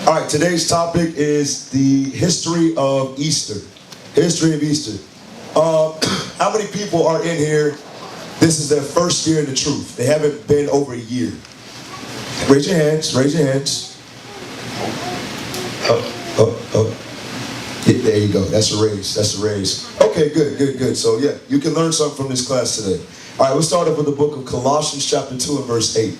All right, today's topic is the history of Easter. History of Easter. How many people are in here? This is their first year in the truth. They haven't been over a year. Raise your hands. Raise your hands. Yeah, there you go. That's a raise. That's a raise. Okay, good. So yeah, you can learn something from this class today. All right, we'll start off with the book of Colossians chapter 2 and verse 8.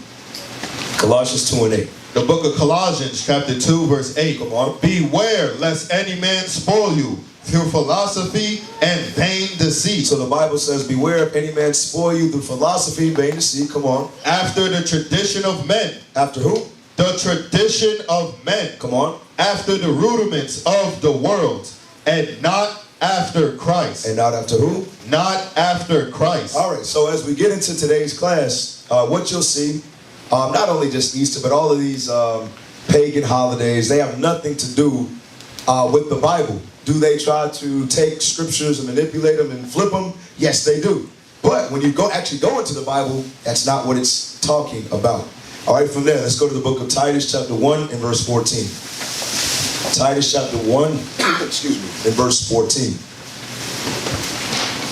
Colossians 2 and 8. The book of Colossians chapter 2 verse 8. Come on. Beware lest any man spoil you through philosophy and vain deceit. So the Bible says, beware if any man spoil you through philosophy, vain deceit. Come on. After the tradition of men. After who? The tradition of men. Come on. After the rudiments of the world. And not after Christ. And not after who? Not after Christ. All right, so as we get into today's class, what you'll see, not only just Easter, but all of these pagan holidays, they have nothing to do with the Bible. Do they try to take scriptures and manipulate them and flip them? Yes, they do. But when you actually go into the Bible, that's not what it's talking about. All right, from there, let's go to the book of Titus chapter 1 and verse 14. Titus chapter 1, and verse 14.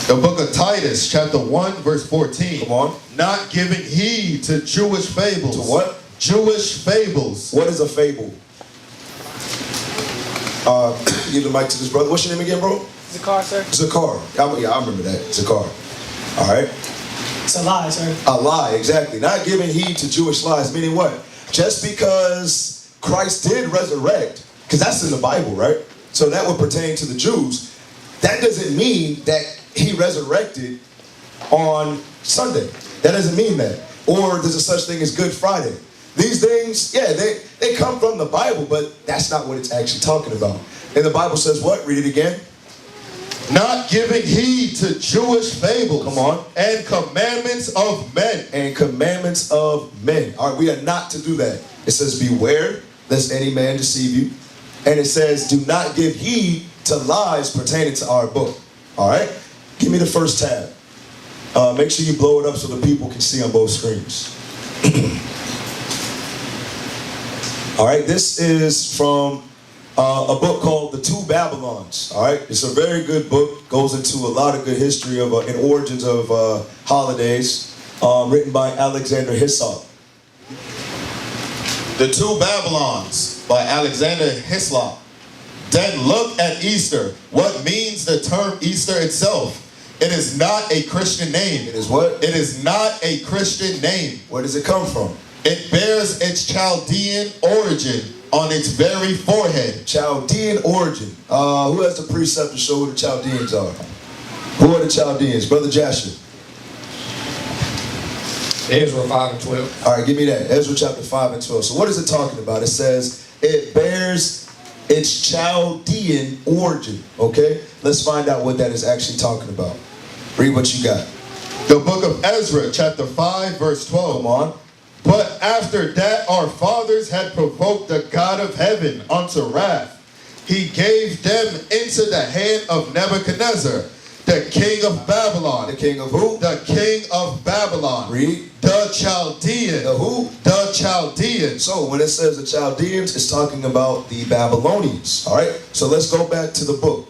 The book of Titus chapter 1 verse 14. Come on. Not giving heed to Jewish fables. To what? Jewish fables. What is a fable? Give the mic to this brother. What's your name again, bro? Zakar, sir. Zakar. I remember that. Zakar. All right. It's a lie, sir. A lie, exactly. Not giving heed to Jewish lies, meaning what? Just because Christ did resurrect, because that's in the Bible, right? So that would pertain to the Jews. That doesn't mean that he resurrected on Sunday. That doesn't mean that. Or there's a such thing as Good Friday. These things, yeah, they come from the Bible, but that's not what it's actually talking about. And the Bible says what? Read it again. Not giving heed to Jewish fables. Come on. And commandments of men. And commandments of men. All right, we are not to do that. It says, beware lest any man deceive you. And it says, do not give heed to lies pertaining to our book. All right? Give me the first tab. Make sure you blow it up so the people can see on both screens. All right, this is from a book called The Two Babylons. All right, it's a very good book. Goes into a lot of good history of and origins of holidays. Written by Alexander Hislop. The Two Babylons by Alexander Hislop. Then look at Easter. What means the term Easter itself? It is not a Christian name. It is what? It is not a Christian name. Where does it come from? It bears its Chaldean origin on its very forehead. Chaldean origin. Who has the precept to show who the Chaldeans are? Who are the Chaldeans? Brother Joshua. Ezra 5 and 12. All right, give me that. Ezra chapter 5 and 12. So what is it talking about? It says it bears its Chaldean origin. Okay? Let's find out what that is actually talking about. Read what you got. The book of Ezra chapter 5 verse 12. Come on. But after that our fathers had provoked the God of heaven unto wrath, he gave them into the hand of Nebuchadnezzar, the king of Babylon. The king of who? The king of Babylon. Read. The Chaldean. The who? The Chaldean. So when it says the Chaldeans, it's talking about the Babylonians. All right? So let's go back to the book.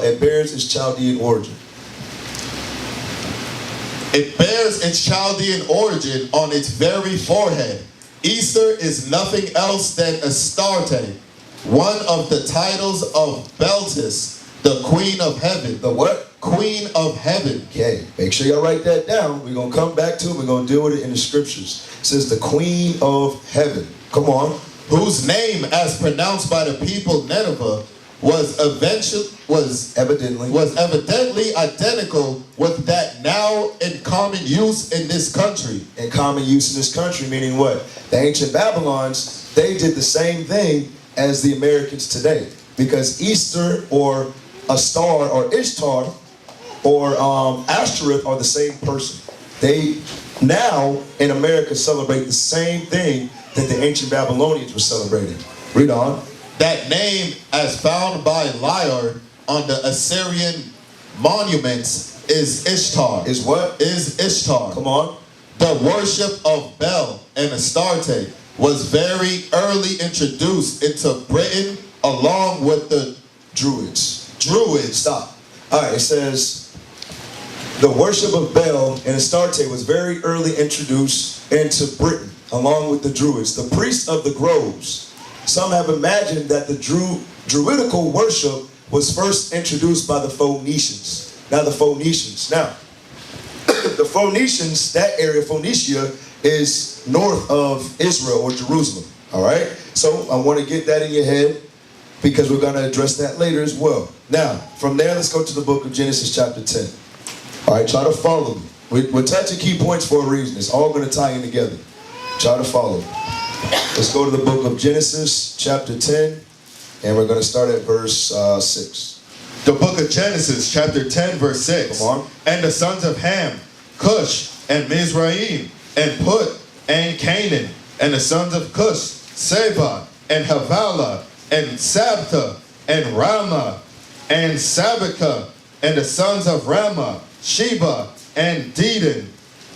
It bears its Chaldean origin. It bears its Chaldean origin on its very forehead. Easter is nothing else than Astarte, one of the titles of Beltis, the Queen of Heaven. The what? Queen of Heaven. Okay, make sure y'all write that down. We're going to come back to it. We're going to deal with it in the scriptures. It says the Queen of Heaven. Come on. Whose name, as pronounced by the people Nineveh, was evidently identical with that now in common use in this country. In common use in this country, meaning what? The ancient Babylons, they did the same thing as the Americans today. Because Easter or Astar or Ishtar or Ashtoreth are the same person. They now in America celebrate the same thing that the ancient Babylonians were celebrating. Read on. That name, as found by Lyard on the Assyrian monuments, is Ishtar. Is what? Is Ishtar. Come on. The worship of Bel and Astarte, was very early introduced into Britain along with the Druids. Druids. Stop. All right, it says the worship of Baal and Astarte was very early introduced into Britain along with the Druids, the priests of the groves. Some have imagined that the Druidical worship was first introduced by the Phoenicians. Now, the Phoenicians. Now, the Phoenicians, that area, Phoenicia, is north of Israel or Jerusalem. All right? So I want to get that in your head because we're going to address that later as well. Now, from there, let's go to the book of Genesis chapter 10. All right, try to follow me. We're touching key points for a reason. It's all going to tie in together. Try to follow me. Let's go to the book of Genesis chapter 10, and we're going to start at verse 6. The book of Genesis, chapter 10, verse 6. Come on. And the sons of Ham, Cush, and Mizraim, and Put, and Canaan. And the sons of Cush, Seba, and Havilah, and Sabta, and Ramah, and Sabika. And the sons of Ramah, Sheba, and Dedan.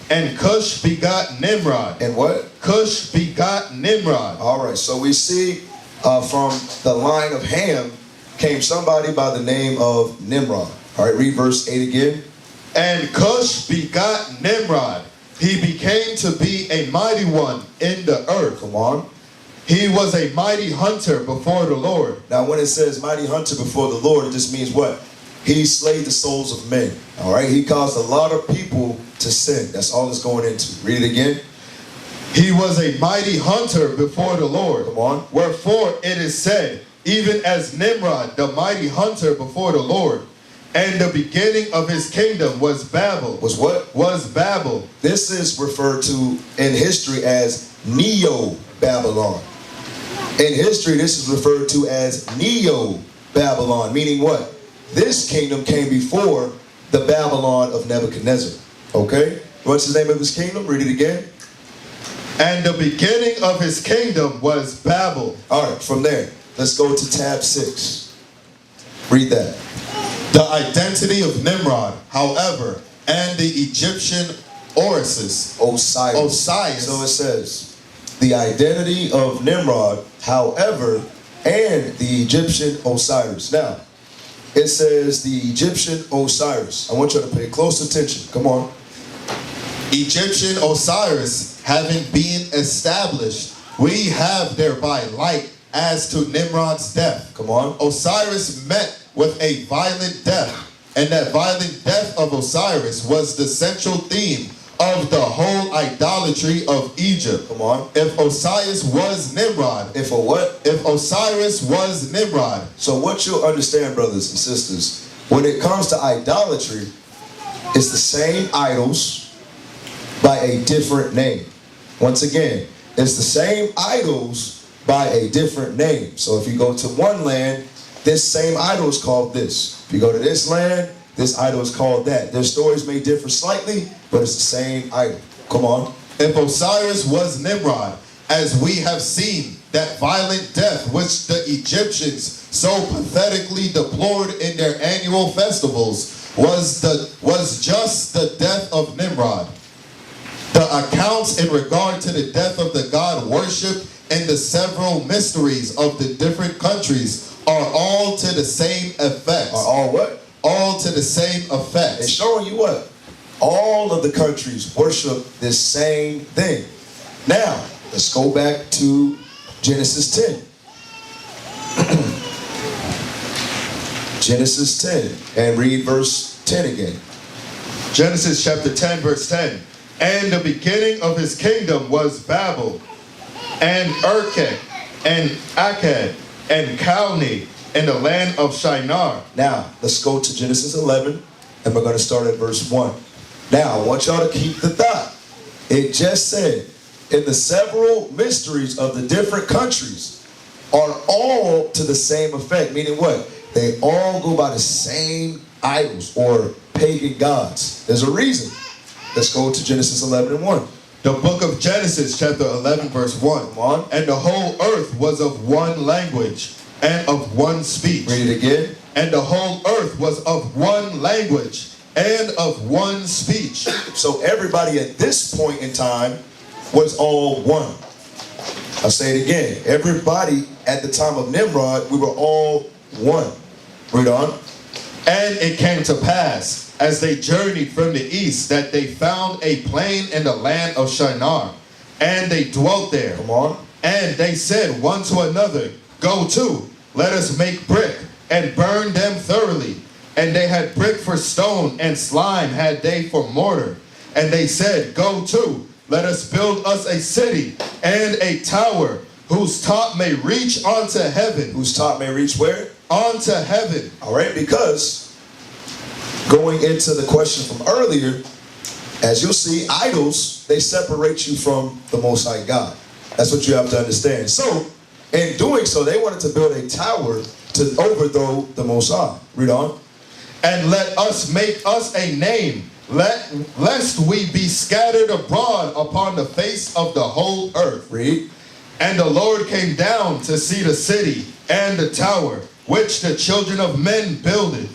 And Cush begot Nimrod. And what? Cush begot Nimrod. All right, so we see from the line of Ham came somebody by the name of Nimrod. All right, read verse 8 again. And Cush begot Nimrod. He became to be a mighty one in the earth. Come on. He was a mighty hunter before the Lord. Now, when it says mighty hunter before the Lord, it just means what? He slayed the souls of men. All right, he caused a lot of people to sin. That's all it's going into. Read it again. He was a mighty hunter before the Lord. Come on. Wherefore it is said, even as Nimrod, the mighty hunter before the Lord. And the beginning of his kingdom was Babel. Was what? Was Babel. This is referred to in history as Neo-Babylon. In history, this is referred to as Neo-Babylon, meaning what? This kingdom came before the Babylon of Nebuchadnezzar. Okay? What's the name of his kingdom? Read it again. And the beginning of his kingdom was Babel. All right, from there, let's go to tab 6. Read that. The identity of Nimrod, however, and the Egyptian Osiris. Osiris. So it says, the identity of Nimrod, however, and the Egyptian Osiris. Now, it says the Egyptian Osiris. I want you to pay close attention. Come on. Egyptian Osiris having been established, we have thereby like as to Nimrod's death. Come on. Osiris met with a violent death, and that violent death of Osiris was the central theme of the whole idolatry of Egypt. Come on. If Osiris was Nimrod. If a what? If Osiris was Nimrod. So what you'll understand, brothers and sisters, when it comes to idolatry, it's the same idols by a different name. Once again, it's the same idols by a different name. So if you go to one land, this same idol is called this. If you go to this land, this idol is called that. Their stories may differ slightly, but it's the same idol. Come on. If Osiris was Nimrod, as we have seen, that violent death which the Egyptians so pathetically deplored in their annual festivals was just the death of Nimrod. The accounts in regard to the death of the god worshipped in the several mysteries of the different countries are all to the same effect. Are all what? All to the same effect. It's showing you what? All of the countries worship this same thing. Now, let's go back to Genesis 10. Genesis 10, and read verse 10 again. Genesis chapter 10, verse 10. And the beginning of his kingdom was Babel, and Erech, and Akkad, and Calneh, in the land of Shinar. Now, let's go to Genesis 11, and we're going to start at verse 1. Now, I want y'all to keep the thought. It just said, in the several mysteries of the different countries are all to the same effect. Meaning what? They all go by the same idols or pagan gods. There's a reason. Let's go to Genesis 11 and 1. The book of Genesis, chapter 11, verse 1. Come on. And the whole earth was of one language and of one speech. Read it again. And the whole earth was of one language and of one speech. So everybody at this point in time was all one. I'll say it again. Everybody at the time of Nimrod, we were all one. Read on. And it came to pass, as they journeyed from the east, that they found a plain in the land of Shinar, and they dwelt there. Come on. And they said one to another, Go to, let us make brick, and burn them thoroughly. And they had brick for stone, and slime had they for mortar. And they said, Go to, let us build us a city, and a tower, whose top may reach unto heaven. Whose top may reach where? Unto heaven. All right, because going into the question from earlier, as you'll see, idols, they separate you from the Most High God. That's what you have to understand. So, in doing so, they wanted to build a tower to overthrow the Most High. Read on. And let us make us a name, lest we be scattered abroad upon the face of the whole earth. Read. And the Lord came down to see the city and the tower, which the children of men builded.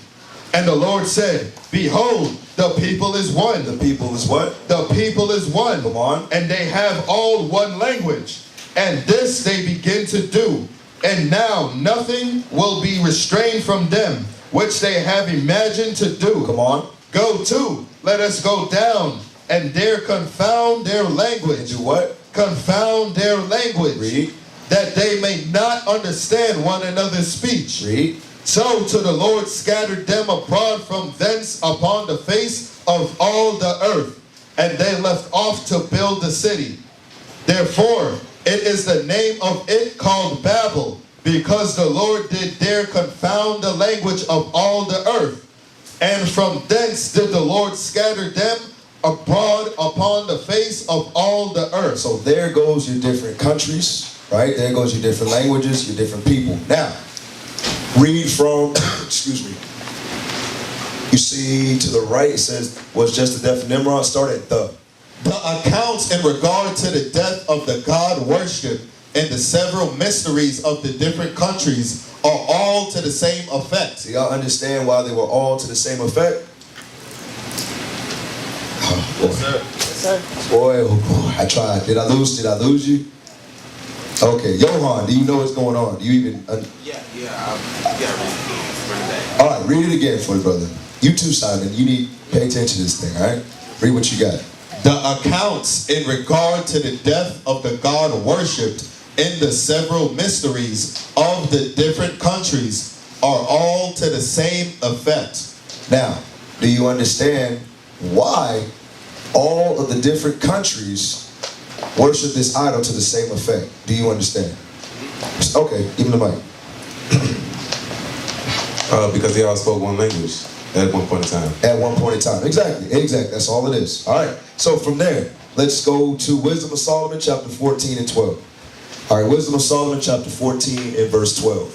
And the Lord said, Behold, the people is one. The people is what? The people is one. Come on. And they have all one language. And this they begin to do. And now nothing will be restrained from them, which they have imagined to do. Come on. Go to, let us go down, and there confound their language. And do what? Confound their language. Read. That they may not understand one another's speech. Read. So to the Lord scattered them abroad from thence upon the face of all the earth, and they left off to build the city. Therefore, it is the name of it called Babel, because the Lord did there confound the language of all the earth. And from thence did the Lord scatter them abroad upon the face of all the earth. So there goes your different countries, right? There goes your different languages, your different people. Now, read from, excuse me. You see to the right, it says, was just the death of Nimrod. Start at the. The accounts in regard to the death of the God worship and the several mysteries of the different countries are all to the same effect. Do y'all understand why they were all to the same effect? Oh, boy. Yes, sir. Boy, oh boy, I tried. Did I lose you? Okay, Johan, do you know what's going on? Do you even... Yeah, I read it again. All right, read it again for you, brother. You too, Simon. You need to pay attention to this thing, all right? Read what you got. The accounts in regard to the death of the God worshipped in the several mysteries of the different countries are all to the same effect. Now, do you understand why all of the different countries worship this idol to the same effect? Do you understand? Okay, give him the mic. Because they all spoke one language at one point in time. At one point in time. Exactly. That's all it is. All right. So from there, let's go to Wisdom of Solomon, chapter 14 and 12. All right, Wisdom of Solomon, chapter 14 and verse 12.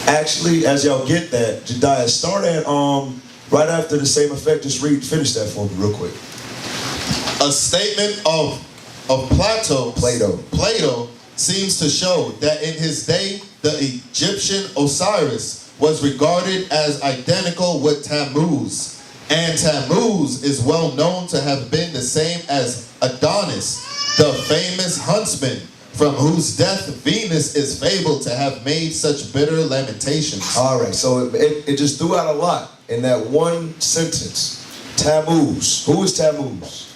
Actually, as y'all get that, Jediah, start at right after the same effect. Just finish that for me real quick. A statement of Plato seems to show that in his day, the Egyptian Osiris was regarded as identical with Tammuz. And Tammuz is well known to have been the same as Adonis, the famous huntsman, from whose death Venus is fabled to have made such bitter lamentations. All right, so it just threw out a lot in that one sentence. Tammuz. Who is Tammuz?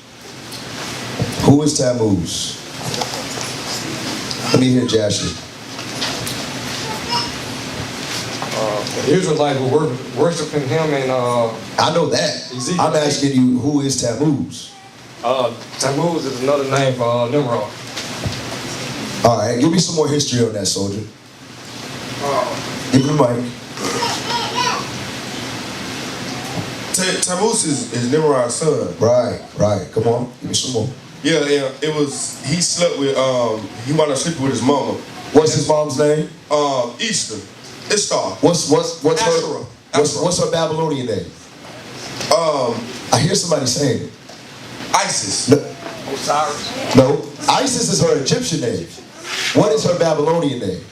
Who is Tammuz? Let me hear Joshua. The Israelites were worshiping him in I know that. Ezekiel. I'm asking you, who is Tammuz? Tammuz is another name for Nimrod. All right, give me some more history on that, soldier. Give me the mic. Tammuz is Nimrod's son. Right. Come on, give me some more. Yeah, it was, he slept with, he wound up sleeping with his mama. What's his mom's name? Easter. Ishtar. What's Asherah. her? What's her Babylonian name? I hear somebody saying it. Isis. Osiris. No, Isis is her Egyptian name. What is her Babylonian name?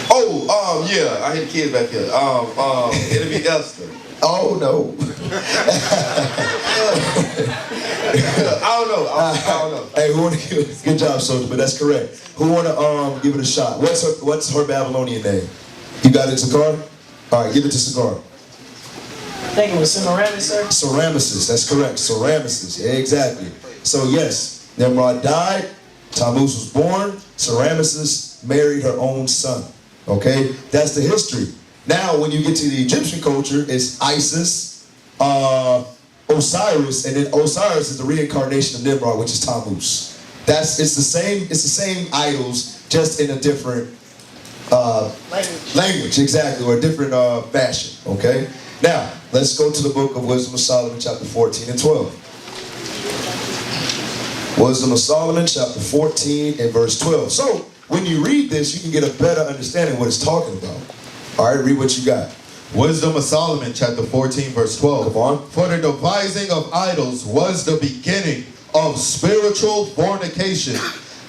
Oh, yeah, I hear the kids back here. It'll be Esther. Oh no. I don't know. I don't know. Hey, who wanna give, good job, soldier, but that's correct. Who wanna give it a shot? What's her Babylonian name? You got it, Sakar? All right, give it to Sakar. I think it was Semiramis, sir. Semiramis, that's correct. Semiramis, yeah, exactly. So yes, Nimrod died, Tammuz was born, Semiramis married her own son. Okay, that's the history. Now, when you get to the Egyptian culture, it's Isis, Osiris, and then Osiris is the reincarnation of Nimrod, which is Tammuz. It's the same idols, just in a different language, exactly, or a different fashion. Okay. Now, let's go to the book of Wisdom of Solomon, chapter 14 and 12. Wisdom of Solomon, chapter 14 and verse 12. So, when you read this, you can get a better understanding of what it's talking about. All right, read what you got. Wisdom of Solomon, chapter 14, verse 12. Come on. For the devising of idols was the beginning of spiritual fornication,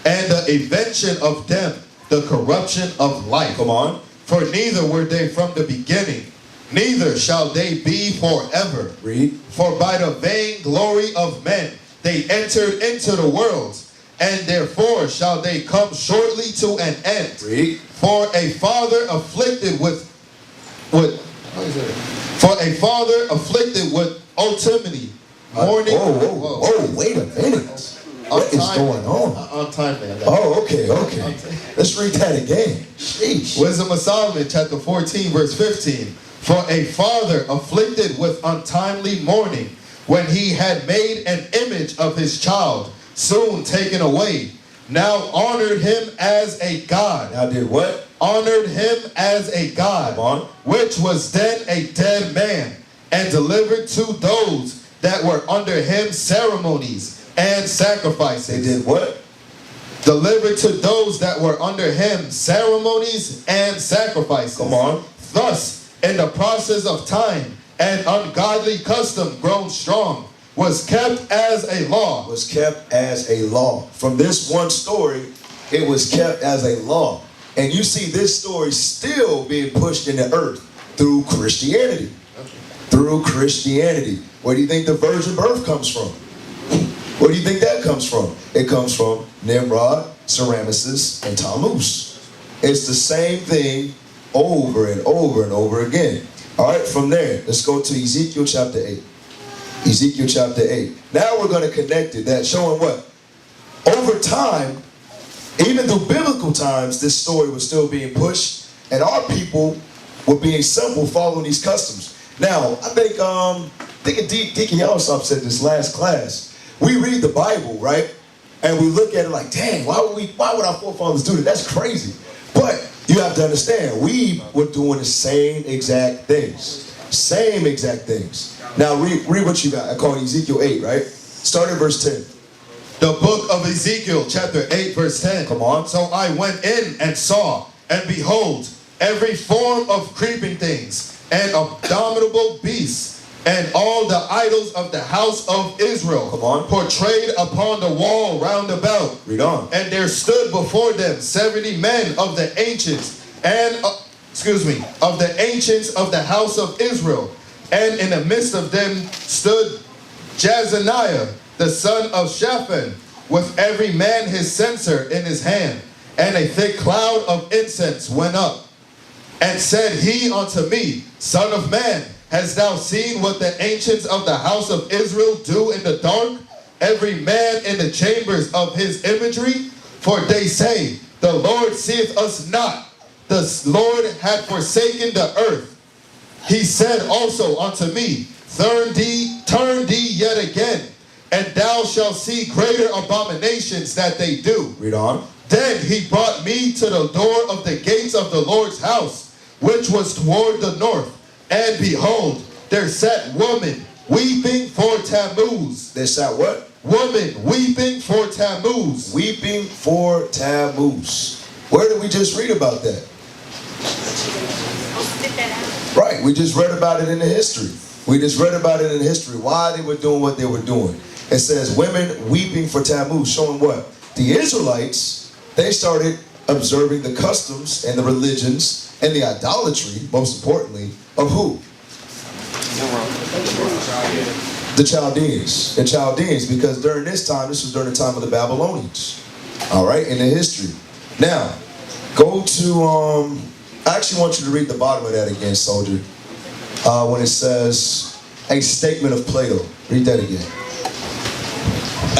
and the invention of them the corruption of life. Come on. For neither were they from the beginning, neither shall they be forever. Read. For by the vain glory of men they entered into the world, and therefore shall they come shortly to an end. Read. For a father afflicted with ultimity, mourning. Oh, wait a minute. What is going on? Untimely. Oh, okay. Let's read that again. Sheesh. Wisdom of Solomon, chapter 14, verse 15. For a father afflicted with untimely mourning, when he had made an image of his child, soon taken away, now honored him as a god. Now did what? Honored him as a god, Come on. which was then a dead man, and delivered to those that were under him ceremonies and sacrifices. They did what? Delivered to those that were under him ceremonies and sacrifices. Come on. Thus, in the process of time, an ungodly custom grown strong was kept as a law. Was kept as a law. From this one story, it was kept as a law. And you see this story still being pushed in the earth through Christianity. Through Christianity. Where do you think the virgin birth comes from? Where do you think that comes from? It comes from Nimrod, Semiramis, and Tammuz. It's the same thing over and over and over again. All right, from there, let's go to Ezekiel chapter 8. Ezekiel chapter 8. Now we're going to connect it. That's showing what? Over time, even through biblical times, this story was still being pushed, and our people were being simple following these customs. Now, I think Deacon Yellowstop said this last class. We read the Bible, right? And we look at it like, dang, why would our forefathers do that? That's crazy. But you have to understand, we were doing the same exact things. Same exact things. Now read what you got. I call it Ezekiel 8, right? Start at verse 10. The book of Ezekiel, chapter 8, verse 10. Come on. So I went in and saw, and behold, every form of creeping things, and abominable beasts, and all the idols of the house of Israel, Come on. portrayed upon the wall round about. Read on. And there stood before them 70 men of the ancients, of the ancients of the house of Israel. And in the midst of them stood Jazaniah, the son of Shaphan, with every man his censer in his hand. And a thick cloud of incense went up. And said he unto me, Son of man, hast thou seen what the ancients of the house of Israel do in the dark? Every man in the chambers of his imagery? For they say, the Lord seeth us not. The Lord hath forsaken the earth. He said also unto me, turn thee yet again, and thou shalt see greater abominations that they do. Read on. Then he brought me to the door of the gates of the Lord's house, which was toward the north. And behold, there sat woman weeping for Tammuz. There sat what? Woman weeping for Tammuz. Weeping for Tammuz. Where did we just read about that? Right, we just read about it in the history. We just read about it in history, why they were doing what they were doing. It says women weeping for Tammuz, showing what? The Israelites, they started observing the customs and the religions and the idolatry, most importantly, of who? The Chaldeans. The Chaldeans, because during this was during the time of the Babylonians. All right, in the history. Now, go to, I actually want you to read the bottom of that again, soldier. When it says, a statement of Plato. Read that again.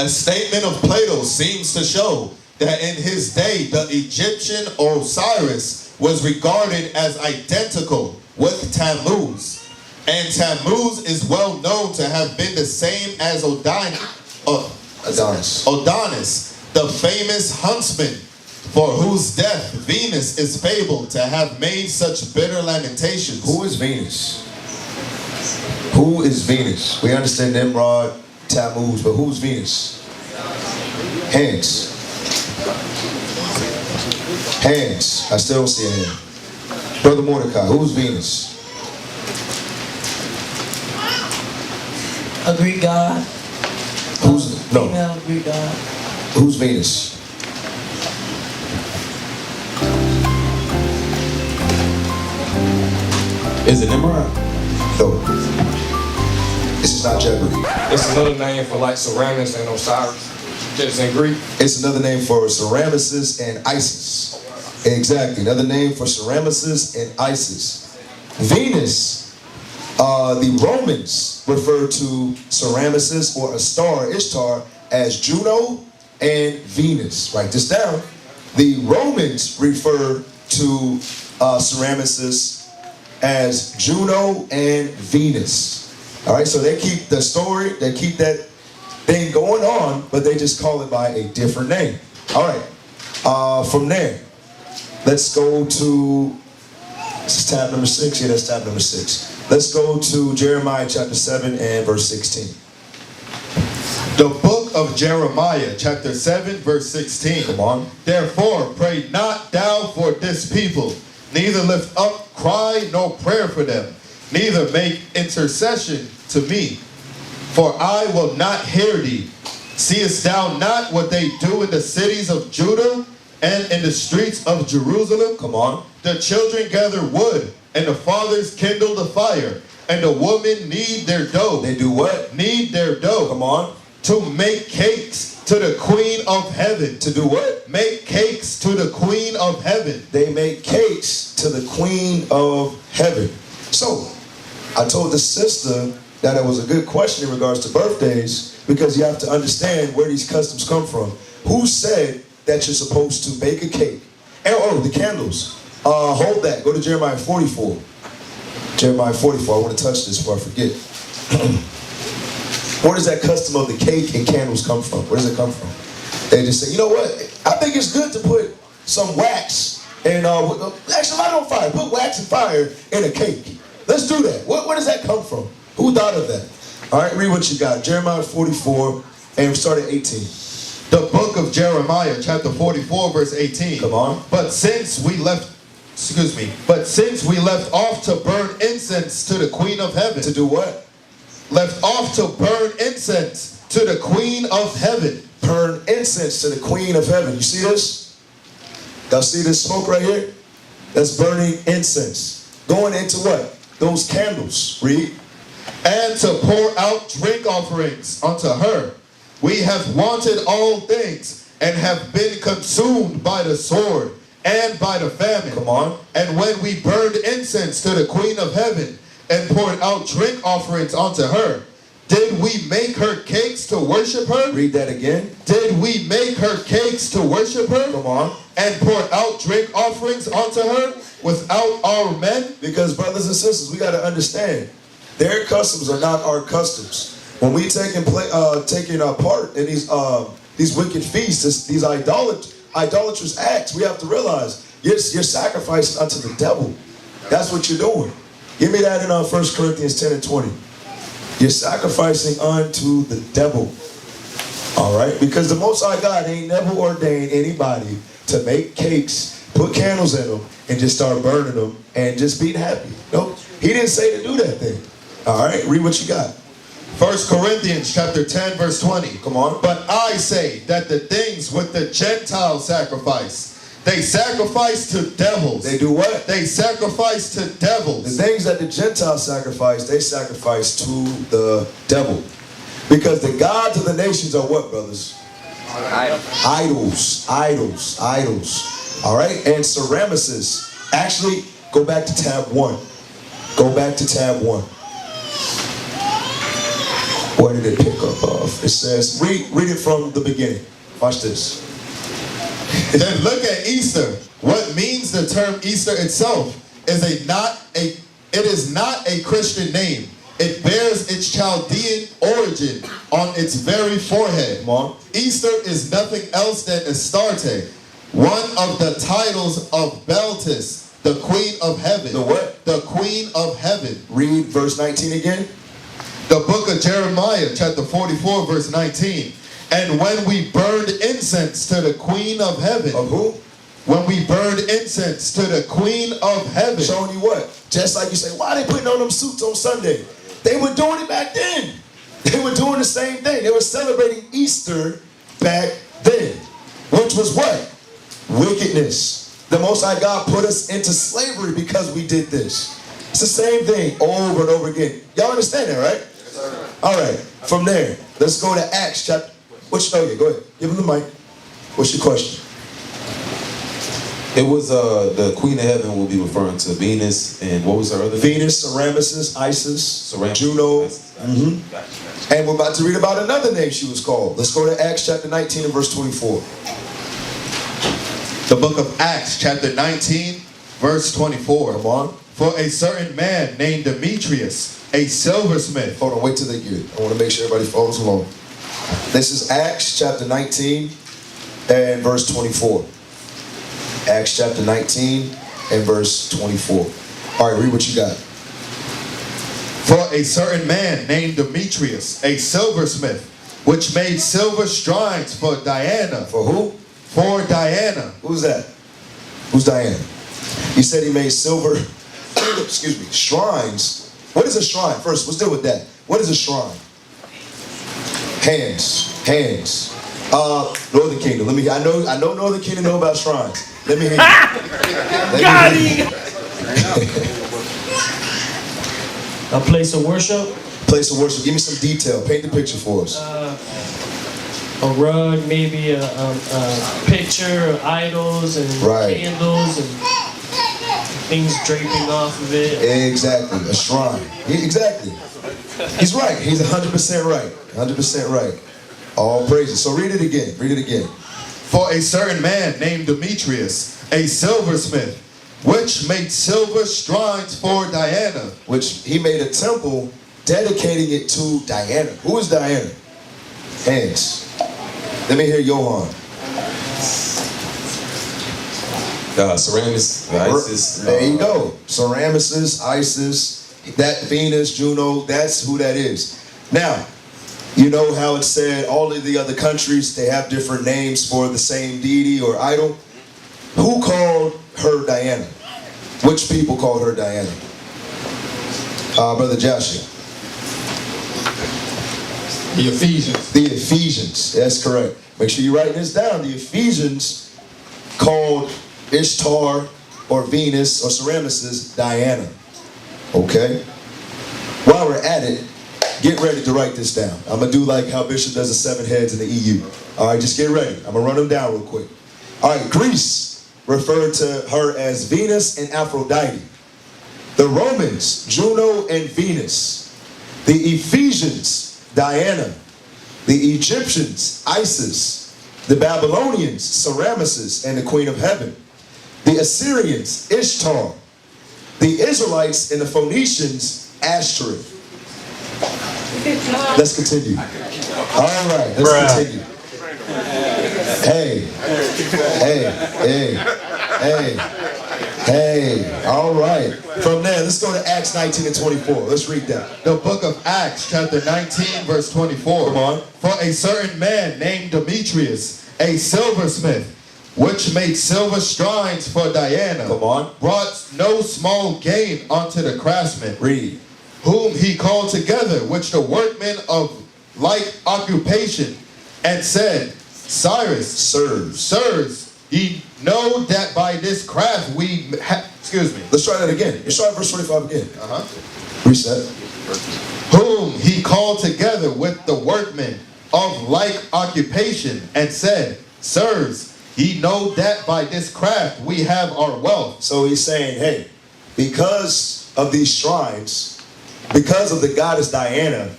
A statement of Plato seems to show that in his day, the Egyptian Osiris was regarded as identical with Tammuz. And Tammuz is well known to have been the same as Adonis, the famous huntsman, for whose death Venus is fabled to have made such bitter lamentations. Who is Venus? Who is Venus? We understand Nimrod, Tammuz, but who's Venus? Hands. Hands. I still don't see a hand. Brother Mordecai, who's Venus? A Greek god. Who's no? Female Greek god. Who's Venus? Is it Nimrod? No. This is not Jeopardy. It's another name for like Semiramis and Osiris. Just in Greek. It's another name for Semiramis and Isis. Exactly. Another name for Semiramis and Isis. Venus, the Romans referred to Semiramis or Ishtar as Juno and Venus. Write this down. The Romans refer to Semiramis as Juno and Venus. All right, so they keep the story, they keep that thing going on, but they just call it by a different name. All right, from there, let's go to, this is tab number 6. Yeah, that's tab number 6. Let's go to Jeremiah chapter 7 and verse 16. The book of Jeremiah, chapter 7, verse 16. Come on. Therefore, pray not thou for this people, neither lift up cry nor prayer for them, neither make intercession to me, for I will not hear thee. Seest thou not what they do in the cities of Judah and in the streets of Jerusalem? Come on. The children gather wood, and the fathers kindle the fire, and the women knead their dough. They do what? Knead their dough. Come on. To make cakes to the queen of heaven. To do what? Make cakes to the queen of heaven. They make cakes to the queen of heaven. So, I told the sister that it was a good question in regards to birthdays, because you have to understand where these customs come from. Who said that you're supposed to bake a cake? And, oh, the candles. Hold that. Go to Jeremiah 44. Jeremiah 44. I want to touch this before I forget. Where does that custom of the cake and candles come from? Where does it come from? They just say, you know what? I think it's good to put some wax and actually light on fire. Put wax and fire in a cake. Let's do that. Where does that come from? Who thought of that? All right, read what you got. Jeremiah 44 and start at 18. The book of Jeremiah, chapter 44, verse 18. Come on. But since we left off to burn incense to the queen of heaven. To do what? Left off to burn incense to the queen of heaven. Burn incense to the queen of heaven. You see this? Y'all see this smoke right here? That's burning incense. Going into what? Those candles. Read. And to pour out drink offerings unto her. We have wanted all things, and have been consumed by the sword and by the famine. Come on. And when we burned incense to the queen of heaven, and poured out drink offerings unto her, did we make her cakes to worship her? Read that again. Did we make her cakes to worship her? Come on. And poured out drink offerings unto her without our men? Because brothers and sisters, we got to understand, their customs are not our customs. When we taking part in these wicked feasts, these idolatrous acts, we have to realize you're sacrificing unto the devil. That's what you're doing. Give me that in 1 Corinthians 10 and 20. You're sacrificing unto the devil. All right? Because the Most High God ain't never ordained anybody to make cakes, put candles in them, and just start burning them and just be happy. Nope. He didn't say to do that thing. All right? Read what you got. 1 Corinthians chapter 10, verse 20. Come on. But I say that the things with the Gentiles sacrifice, they sacrifice to devils. They do what? They sacrifice to devils. The things that the Gentiles sacrifice, they sacrifice to the devil. Because the gods of the nations are what, brothers? Idols. Idols. Idols. All right? And Ceramyces. Actually, go back to tab 1. Go back to tab 1. Where did it pick up off? It says, read it from the beginning. Watch this. Then look at Easter. What means the term Easter itself it is not a Christian name. It bears its Chaldean origin on its very forehead. Come on. Easter is nothing else than Astarte, one of the titles of Beltis, the Queen of Heaven. The what? The Queen of Heaven. Read verse 19 again. The book of Jeremiah, chapter 44, verse 19. And when we burned incense to the Queen of Heaven. Of who? When we burned incense to the Queen of Heaven. Showing you what? Just like you say, why are they putting on them suits on Sunday? They were doing it back then. They were doing the same thing. They were celebrating Easter back then. Which was what? Wickedness. The Most High God put us into slavery because we did this. It's the same thing over and over again. Y'all understand that, right? Yes, sir. All right. From there, let's go to Acts chapter. Go ahead. Give him the mic. What's your question? It was the Queen of Heaven will be referring to Venus, and what was her other name? Venus, Ceramyces, Isis, Ceramyces. Juno. Mhm. And we're about to read about another name she was called. Let's go to Acts chapter 19 and verse 24. The book of Acts, chapter 19, verse 24. Come on. For a certain man named Demetrius, a silversmith. Hold on, wait till they get it. I want to make sure everybody follows along. This is Acts chapter 19 and verse 24. Acts chapter 19 and verse 24. All right, read what you got. For a certain man named Demetrius, a silversmith, which made silver shrines for Diana. For who? For Diana. Who's that? Who's Diana? He said he made silver, excuse me, shrines. What is a shrine? First, let's deal with that. What is a shrine? Hands. Northern Kingdom. I know Northern Kingdom know about shrines. Let me hear you. Got him! A place of worship. Place of worship. Give me some detail. Paint the picture for us. A rug, maybe a picture of idols and Right. candles and things draping off of it. Exactly. A shrine. Exactly. He's right. He's 100% right. 100% right. All praises. So read it again. Read it again. For a certain man named Demetrius, a silversmith, which made silver shrines for Diana. Which he made a temple dedicating it to Diana. Who is Diana? Hands. Let me hear Johan. Ceramyces, Isis. There you go. Ceramyces, Isis, that Venus, Juno, that's who that is. Now, you know how it said all of the other countries, they have different names for the same deity or idol? Who called her Diana? Which people called her Diana? Brother Joshua. The Ephesians. The Ephesians, that's correct. Make sure you're writing this down. The Ephesians called Ishtar or Venus or Ceramyces Diana. Okay? While we're at it, get ready to write this down. I'm going to do like how Bishop does the 7 heads in the EU. All right, just get ready. I'm going to run them down real quick. All right, Greece referred to her as Venus and Aphrodite. The Romans, Juno and Venus. The Ephesians, Diana. The Egyptians, Isis. The Babylonians, Ceramyces and the Queen of Heaven. The Assyrians, Ishtar. The Israelites and the Phoenicians, Ashtoreth. Let's continue. All right, let's continue. Hey. All right. From there, let's go to Acts 19 and 24. Let's read that. The book of Acts, chapter 19, verse 24. Come on. For a certain man named Demetrius, a silversmith, which made silver shrines for Diana, Come on. brought no small gain unto the craftsmen, Read. whom he called together, which the workmen of like occupation, and said, Sirs, ye know that by this craft Let's try that again. Let's try verse 25 again. Reset. whom he called together with the workmen of like occupation, and said, Sirs, ye know that by this craft we have our wealth. So he's saying, hey, because of these shrines, because of the goddess Diana,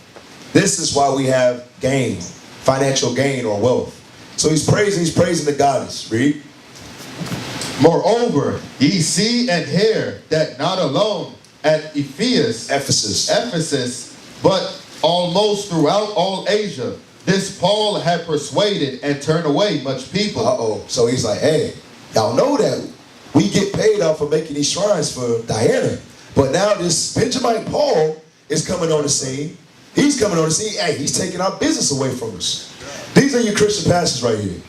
this is why we have gain, financial gain or wealth. So he's praising the goddess. Read. Moreover, ye see and hear that not alone at Ephesus, but almost throughout all Asia, this Paul had persuaded and turned away much people. So he's like, hey, y'all know that we get paid off for making these shrines for Diana. But now this Benjamin Paul is coming on the scene. He's coming on the scene. Hey, he's taking our business away from us. These are your Christian pastors right here.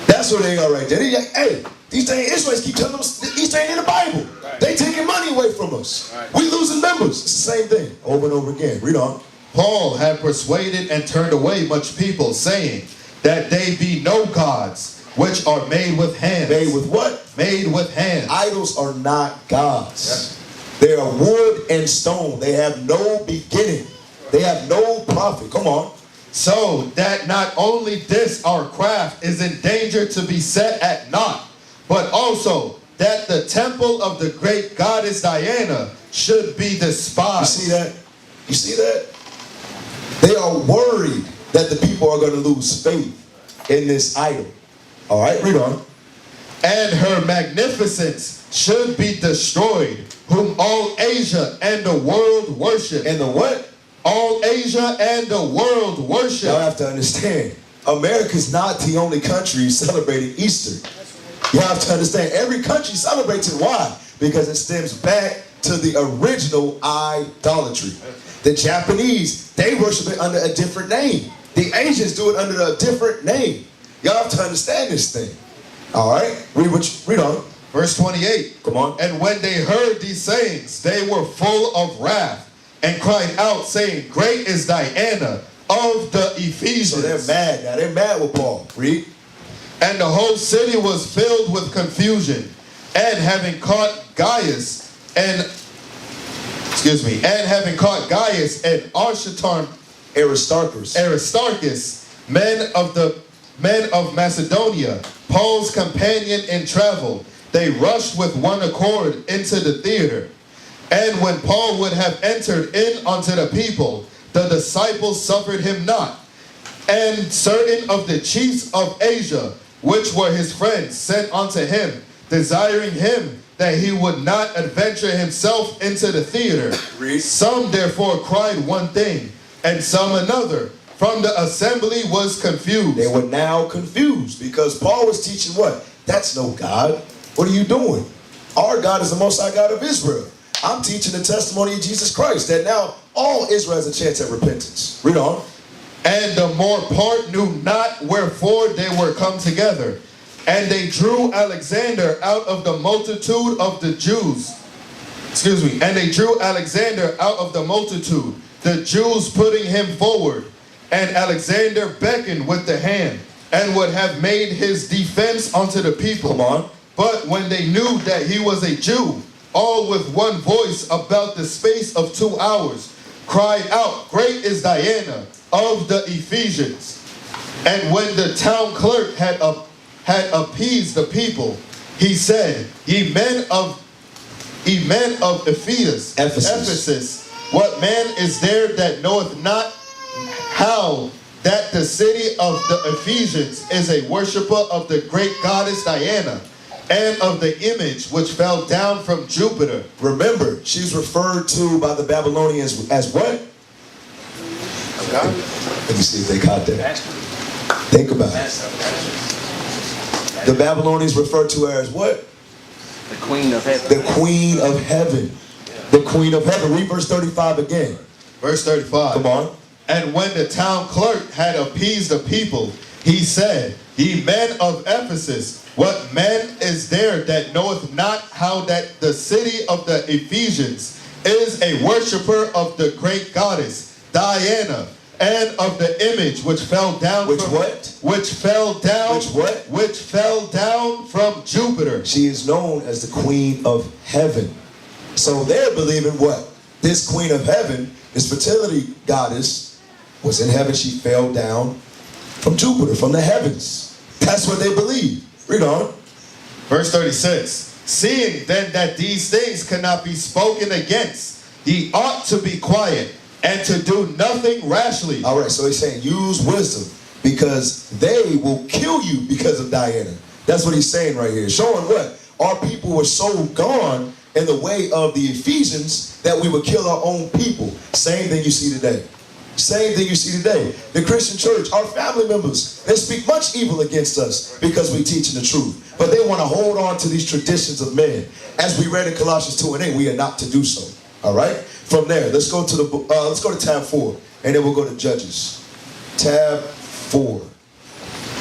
That's what they are right there. They're like, hey, these dang Israelites keep telling us these ain't in the Bible. They taking money away from us. We losing members. It's the same thing over and over again. Read on. Paul had persuaded and turned away much people, saying that they be no gods, which are made with hands. Made with what? Made with hands. Idols are not gods. They are wood and stone. They have no beginning. They have no profit. Come on. So that not only this our craft is in danger to be set at naught, but also that the temple of the great goddess Diana should be despised. You see that? You see that? They are worried that the people are going to lose faith in this idol. All right, read on. And her magnificence should be destroyed, whom all Asia and the world worship. And the what? All Asia and the world worship. Y'all have to understand, America's not the only country celebrating Easter. You have to understand, every country celebrates it. Why? Because it stems back to the original idolatry. The Japanese, they worship it under a different name. The Asians do it under a different name. Y'all have to understand this thing. All right? Read on. Verse 28. Come on. And when they heard these sayings, they were full of wrath, and cried out, saying, Great is Diana of the Ephesians. So they're mad now. They're mad with Paul. Read. And the whole city was filled with confusion. And having caught Gaius and Aristarchus, men of Macedonia, Paul's companion in travel, they rushed with one accord into the theater. And when Paul would have entered in unto the people, the disciples suffered him not. And certain of the chiefs of Asia, which were his friends, sent unto him, desiring him that he would not adventure himself into the theater. Read. Some therefore cried one thing, and some another. From the assembly was confused. They were now confused because Paul was teaching what? That's no God. What are you doing? Our God is the Most High God of Israel. I'm teaching the testimony of Jesus Christ, that now all Israel has a chance at repentance. Read on. And the more part knew not wherefore they were come together. And they drew Alexander out of the multitude of the Jews. And they drew Alexander out of the multitude, the Jews putting him forward. And Alexander beckoned with the hand, and would have made his defense unto the people. Come on. But when they knew that he was a Jew, all with one voice about the space of 2 hours, cried out, Great is Diana of the Ephesians. And when the town clerk had appeased the people, he said, Ye men of Ephesus, what man is there that knoweth not how that the city of the Ephesians is a worshiper of the great goddess Diana, and of the image which fell down from Jupiter? Remember, she's referred to by the Babylonians as what? Let me see if they caught that. Think about it. The Babylonians referred to her as what? The Queen of Heaven. The Queen of Heaven. The Queen of Heaven. Read verse 35 again. Verse 35. Come on. And when the town clerk had appeased the people, he said, Ye men of Ephesus, what man is there that knoweth not how that the city of the Ephesians is a worshiper of the great goddess Diana, and of the image which fell down Which from what? Which fell down Which what? Which fell down from Jupiter. She is known as the Queen of Heaven. So they're believing what? this queen of heaven, this fertility goddess, was in heaven. She fell down from Jupiter, from the heavens. That's what they believe. Read on. Verse 36. Seeing then that these things cannot be spoken against, ye ought to be quiet and to do nothing rashly. All right, so he's saying use wisdom because they will kill you because of Diana. That's what he's saying right here. Showing what? Our people were so gone in the way of the Ephesians that we would kill our own people. Same thing you see today. Same thing you see today. The Christian church, our family members, they speak much evil against us because we teaching the truth. But they want to hold on to these traditions of men. As we read in Colossians 2:8, we are not to do so. All right? From there, let's go to tab 4, and then we'll go to Judges. Tab 4.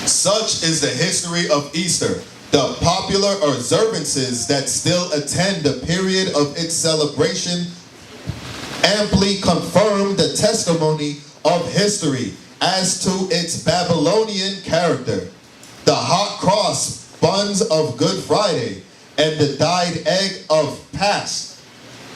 Such is the history of Easter, the popular observances that still attend the period of its celebration amply confirm the testimony of history as to its Babylonian character. The hot cross buns of Good Friday and the dyed egg of Pasch,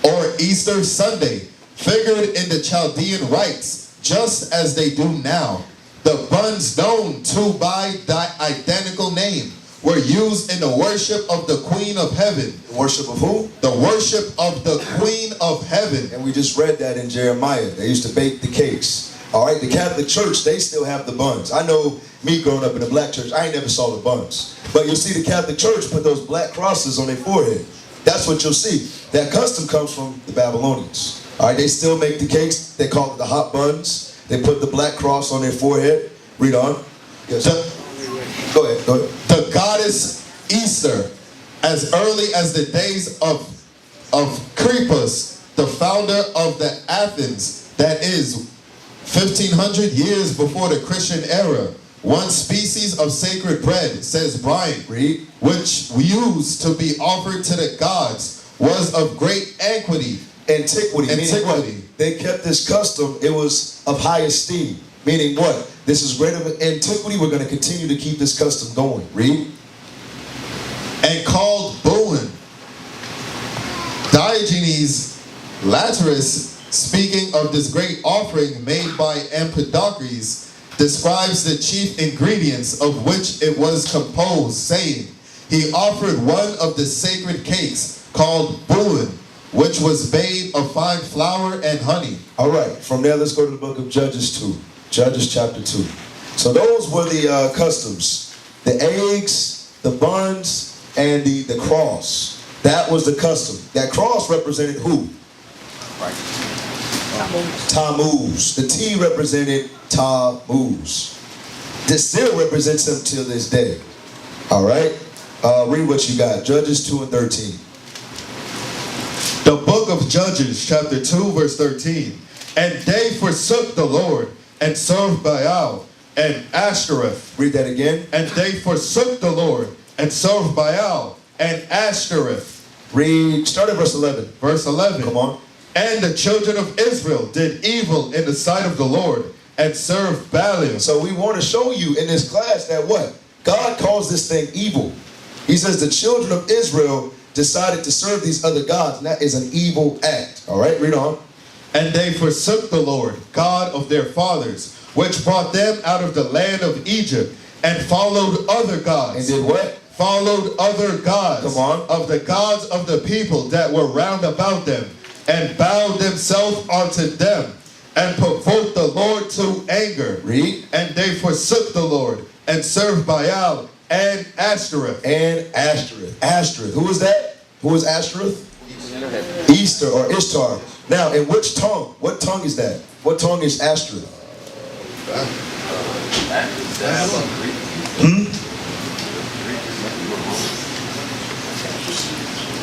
or Easter Sunday, figured in the Chaldean rites just as they do now. The buns known to by the identical name were used in the worship of the Queen of Heaven. Worship of who? The worship of the Queen of Heaven. And we just read that in Jeremiah. They used to bake the cakes. All right, the Catholic Church, they still have the buns. I know me growing up in the black church, I ain't never saw the buns. But you'll see the Catholic Church put those black crosses on their forehead. That's what you'll see. That custom comes from the Babylonians. All right, they still make the cakes. They call it the hot buns. They put the black cross on their forehead. Read on. Yes. Go ahead. The goddess Easter, as early as the days of Crepus, the founder of the Athens, that is 1,500 years before the Christian era, one species of sacred bread, says Brian, Read. which we used to be offered to the gods, was of great antiquity. Antiquity. Meaning what? They kept this custom. It was of high esteem. Meaning what? This is great of antiquity. We're going to continue to keep this custom going. Read. And called Bowen. Diogenes Laterus, speaking of this great offering made by Empedocles, describes the chief ingredients of which it was composed, saying, he offered one of the sacred cakes called Bowen, which was made of fine flour and honey. All right. From there, let's go to the book of Judges 2. Judges chapter 2. So those were the customs. The eggs, the buns, and the cross. That was the custom. That cross represented who? Tammuz. The T represented Tammuz. This still represents him till this day. All right? Read what you got. Judges 2 and 13. The book of Judges, chapter 2, verse 13. And they forsook the Lord and served Baal and Ashtoreth. Read that again. And they forsook the Lord and served Baal and Ashtoreth. Read, start at verse 11. Verse 11. Come on. And the children of Israel did evil in the sight of the Lord and served Baalim. So we want to show you in this class that what? God calls this thing evil. He says the children of Israel decided to serve these other gods, and that is an evil act. All right, read on. And they forsook the Lord, God of their fathers, which brought them out of the land of Egypt, and followed other gods. And did what? Followed other gods. Come on. Of the gods of the people that were round about them, and bowed themselves unto them, and provoked the Lord to anger. Read. And they forsook the Lord, and served Baal and Ashtoreth. And Ashtoreth. Ashtoreth. Who was that? Who was Ashtoreth? Easter or Ishtar. Now, in which tongue? What tongue is that? What tongue is Ashtoreth?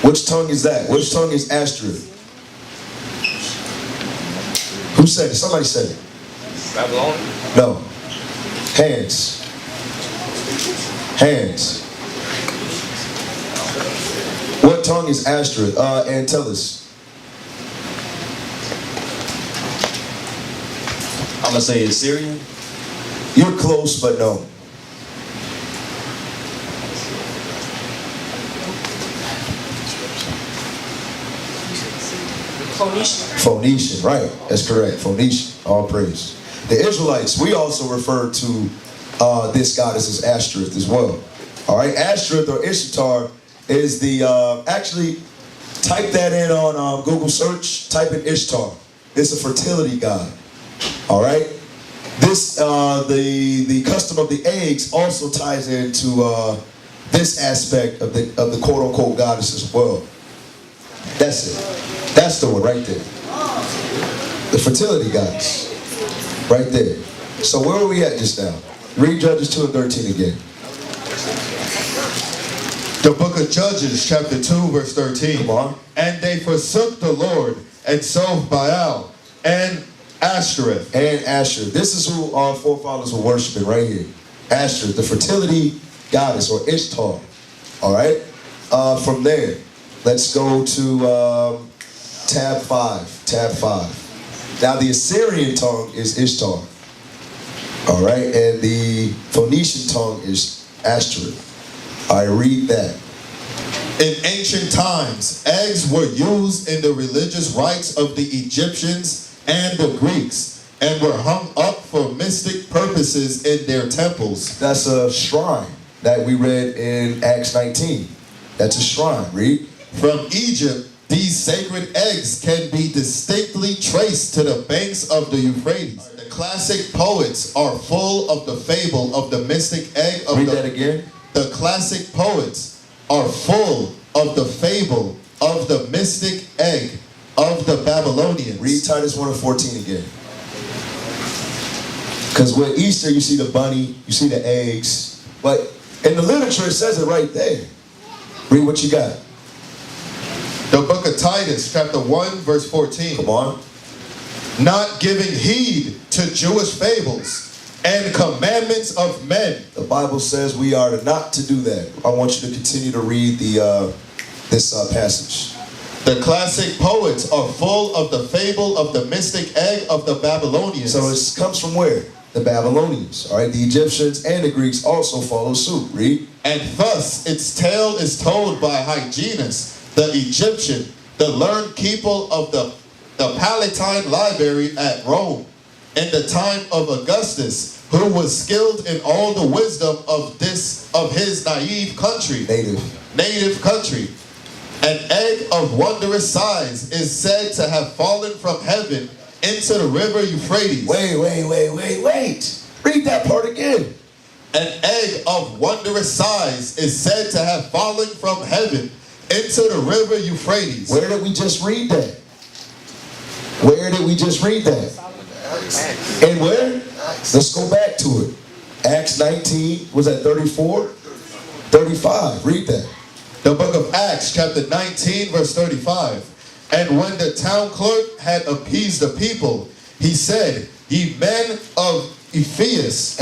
Which tongue is that? Which tongue is Ashtoreth? Who said it? Somebody said it. Babylonian. No. Hands. Hands. What tongue is Ashtoreth? And tell us. I'm gonna say it's Syrian. You're close, but no. Phoenician. Phoenician, right? That's correct. Phoenician. All praise. The Israelites, we also refer to this goddess as Ashtoreth as well. All right, Ashtoreth or Ishtar is the actually type that in on Google search. Type in Ishtar. It's a fertility god. All right. This the custom of the eggs also ties into this aspect of the quote unquote goddess as well. That's it. That's the one right there. The fertility goddess. Right there. So where are we at just now? Read Judges 2 and 13 again. The book of Judges, chapter 2, verse 13. Come on. And they forsook the Lord and served Baal and Ashtoreth. And Asher. This is who our forefathers were worshiping right here. Asher, the fertility goddess or Ishtar. All right. From there, let's go to tab 5. Tab 5. Now the Assyrian tongue is Ishtar. All right, and the Phoenician tongue is Ashtoreth. I read that. In ancient times, eggs were used in the religious rites of the Egyptians and the Greeks, and were hung up for mystic purposes in their temples. That's a shrine that we read in Acts 19. That's a shrine. Read. From Egypt, these sacred eggs can be distinctly traced to the banks of the Euphrates. The classic poets are full of the fable of the mystic egg of Read that again. The classic poets are full of the fable of the mystic egg of the Babylonians. Read Titus 1 and 14 again. Because with Easter, you see the bunny, you see the eggs. But in the literature, it says it right there. Read what you got. The book of Titus, chapter 1, verse 14. Come on. Not giving heed to Jewish fables and commandments of men. The Bible says we are not to do that. I want you to continue to read this passage. The classic poets are full of the fable of the mystic egg of the Babylonians. So it comes from where? The Babylonians. All right. The Egyptians and the Greeks also follow suit. Read. And thus its tale is told by Hyginus, the Egyptian, the learned keeper of the Palatine Library at Rome, in the time of Augustus, who was skilled in all the wisdom of his native country. Native country. An egg of wondrous size is said to have fallen from heaven into the river Euphrates. Wait. Read that part again. An egg of wondrous size is said to have fallen from heaven into the river Euphrates. Where did we just read that? Where did we just read that? And where? Let's go back to it. Acts 19, was that 34? 35, read that. The book of Acts, chapter 19, verse 35. And when the town clerk had appeased the people, he said, Ye men of Ephesus,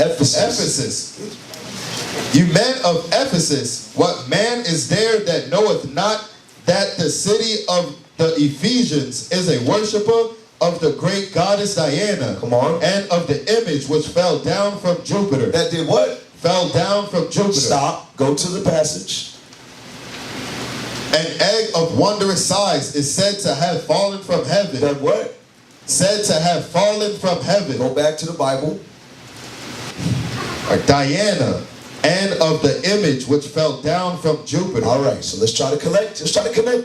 you men of Ephesus, what man is there that knoweth not that the city of the Ephesians is a worshiper of the great goddess Diana? Come on. And of the image which fell down from Jupiter. That did what? Fell down from Jupiter. Stop. Go to the passage. An egg of wondrous size is said to have fallen from heaven. That what? Said to have fallen from heaven. Go back to the Bible. Diana, and of the image which fell down from Jupiter. All right, so let's try to connect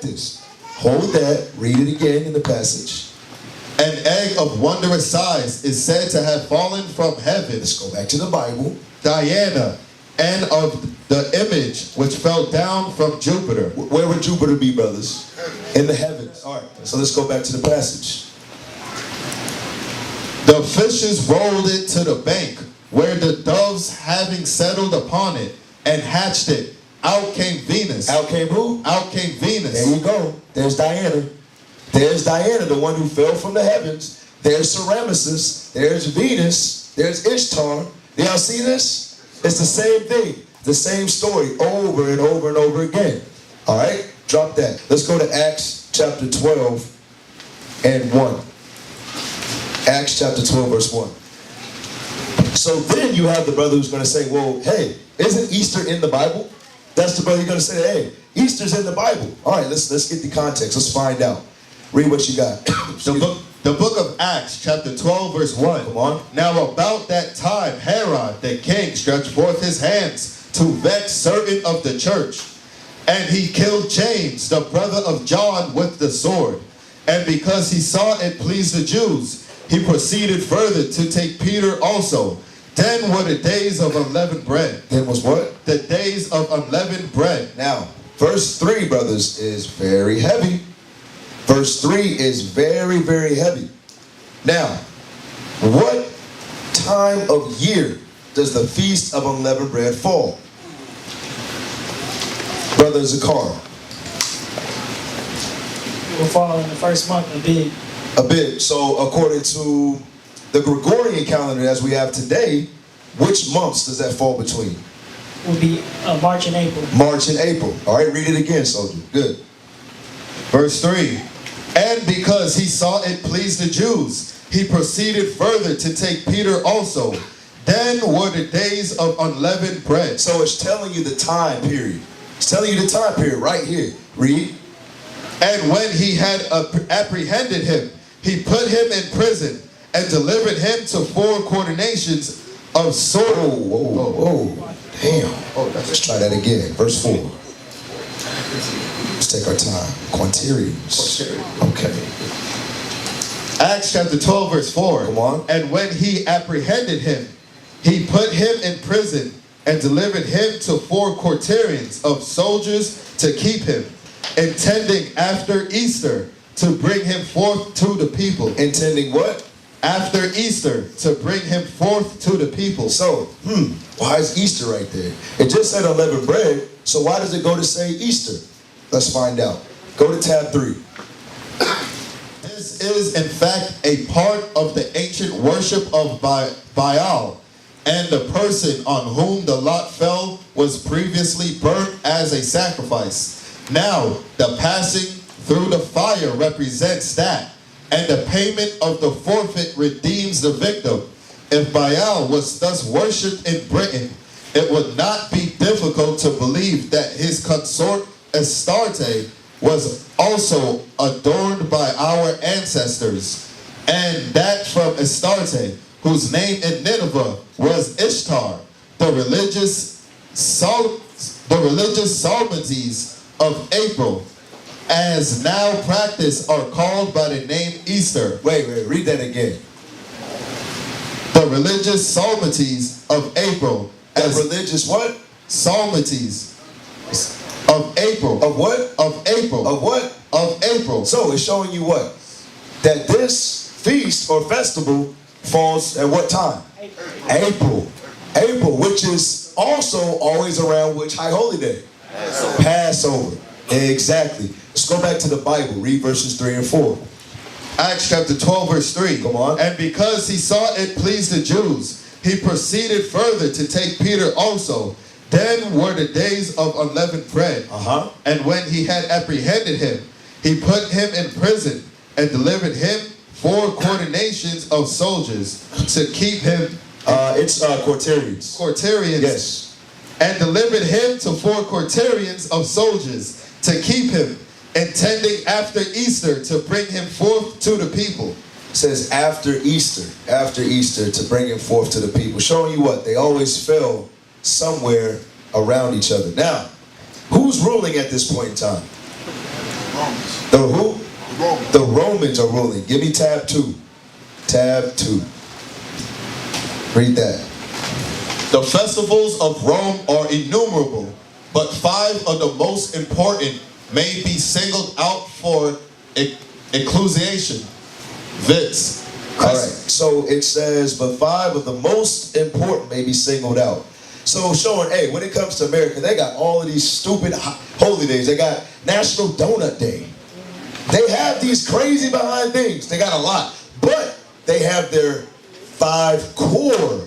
this. Hold that. Read it again in the passage. An egg of wondrous size is said to have fallen from heaven. Let's go back to the Bible. Diana, and of the image which fell down from Jupiter. Where would Jupiter be, brothers? In the heavens. All right, so let's go back to the passage. The fishes rolled it to the bank, where the doves, having settled upon it and hatched it, out came Venus. Out came who? Out came Venus. There you go. There's Diana. There's Diana, the one who fell from the heavens. There's Semiramis. There's Venus. There's Ishtar. Do y'all see this? It's the same thing. The same story over and over and over again. All right? Drop that. Let's go to Acts chapter 12 and 1. Acts chapter 12 verse 1. So then you have the brother who's going to say, well, hey, isn't Easter in the Bible? That's the brother you're going to say, hey, Easter's in the Bible. All right, let's get the context. Let's find out. Read what you got. The book of Acts, chapter 12, verse 1. Come on. Now about that time, Herod the king stretched forth his hands to vex certain of the church. And he killed James, the brother of John, with the sword. And because he saw it pleased the Jews, he proceeded further to take Peter also. Then were the days of unleavened bread. Then was what? The days of unleavened bread. Now, verse 3, brothers, is very heavy. Verse 3 is very, very heavy. Now, what time of year does the Feast of Unleavened Bread fall? Brother Zakar. Will fall in the first month of Big. A bit. So according to the Gregorian calendar as we have today, which months does that fall between? Will be March and April. March and April. All right, read it again, soldier. Good. Verse 3. And because he saw it pleased the Jews, he proceeded further to take Peter also. Then were the days of unleavened bread. So it's telling you the time period. It's telling you the time period right here. Read. And when he had apprehended him, he put him in prison and delivered him to 4 quaternations of sword. Whoa. Damn. Let's try that again. Verse 4. Let's take our time. Quaternions. Okay. Acts chapter 12, verse 4. Come on. And when he apprehended him, he put him in prison and delivered him to 4 quaternions of soldiers to keep him, intending after Easter to bring him forth to the people. Intending what? After Easter to bring him forth to the people. So, why is Easter right there? It just said unleavened bread, so why does it go to say Easter? Let's find out. Go to tab 3. This is in fact a part of the ancient worship of Baal, and the person on whom the lot fell was previously burnt as a sacrifice. Now, the passing through the fire represents that, and the payment of the forfeit redeems the victim. If Baal was thus worshipped in Britain, it would not be difficult to believe that his consort Astarte was also adorned by our ancestors, and that from Astarte, whose name in Nineveh was Ishtar, the religious solemnities of April, as now practiced, are called by the name Easter. Wait, read that again. The religious solemnities of April, As religious what? solemnities of April. Of what? Of April. Of what? Of April. So it's showing you what? That this feast or festival falls at what time? April. April, which is also always around which high holy day? Passover. Exactly. Let's go back to the Bible. Read verses 3 and 4. Acts chapter 12, verse 3. Come on. And because he saw it pleased the Jews, he proceeded further to take Peter also. Then were the days of unleavened bread. And when he had apprehended him, he put him in prison and delivered him 4 quaternations of soldiers to keep him. It's quaternions. Quaternions. Yes. And delivered him to 4 quaternions of soldiers to keep him, intending after Easter to bring him forth to the people. It says after Easter to bring him forth to the people. Showing you what? They always fell somewhere around each other. Now, who's ruling at this point in time? Romans. The who? The Romans. The Romans are ruling. Give me tab 2. Tab 2. Read that. The festivals of Rome are innumerable, but 5 of the most important may be singled out for ecclesiation. Viz. All right. So it says, but 5 of the most important may be singled out. So showing, hey, when it comes to America, they got all of these stupid holy days. They got National Donut Day. They have these crazy behind things. They got a lot. But they have their 5 core